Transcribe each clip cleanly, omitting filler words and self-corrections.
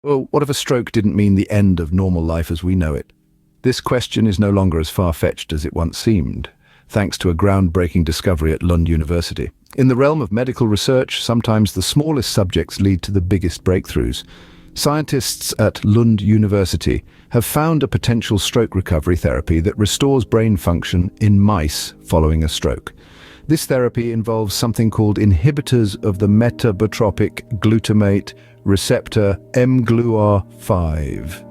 Well, what if a stroke didn't mean the end of normal life as we know it? This question is no longer as far-fetched as it once seemed, thanks to a groundbreaking discovery at Lund University. In the realm of medical research, sometimes the smallest subjects lead to the biggest breakthroughs. Scientists at Lund University have found a potential stroke recovery therapy that restores brain function in mice following a stroke. This therapy involves something called inhibitors of the metabotropic glutamate receptor mGluR5.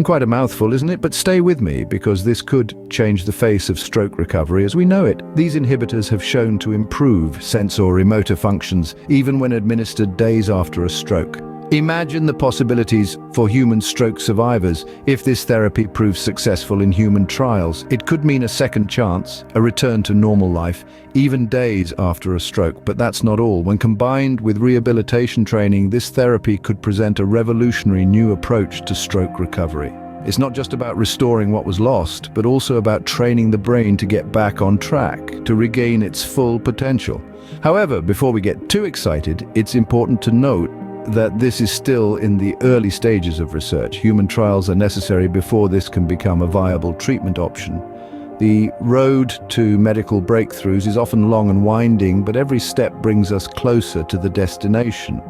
Quite a mouthful, isn't it? But stay with me, because this could change the face of stroke recovery as we know it. These inhibitors have shown to improve sensory motor functions even when administered days after a stroke. Imagine the possibilities for human stroke survivors if this therapy proves successful in human trials. It could mean a second chance, a return to normal life, even days after a stroke. But that's not all. When combined with rehabilitation training, this therapy could present a revolutionary new approach to stroke recovery. It's not just about restoring what was lost, but also about training the brain to get back on track, to regain its full potential. However, before we get too excited, it's important to note that this is still in the early stages of research. Human trials are necessary before this can become a viable treatment option. The road to medical breakthroughs is often long and winding, but every step brings us closer to the destination.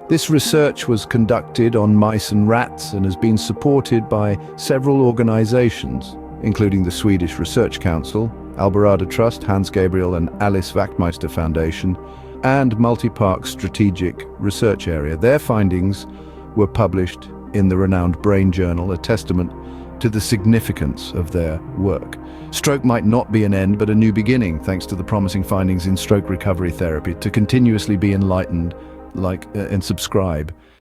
This research was conducted on mice and rats and has been supported by several organizations, including the Swedish Research Council, Alvarado Trust, Hans Gabriel and Alice Wachtmeister Foundation, and Multipark Strategic Research Area. Their findings were published in the renowned Brain Journal, a testament to the significance of their work. Stroke might not be an end, but a new beginning, thanks to the promising findings in stroke recovery therapy. To continuously be enlightened, like and subscribe.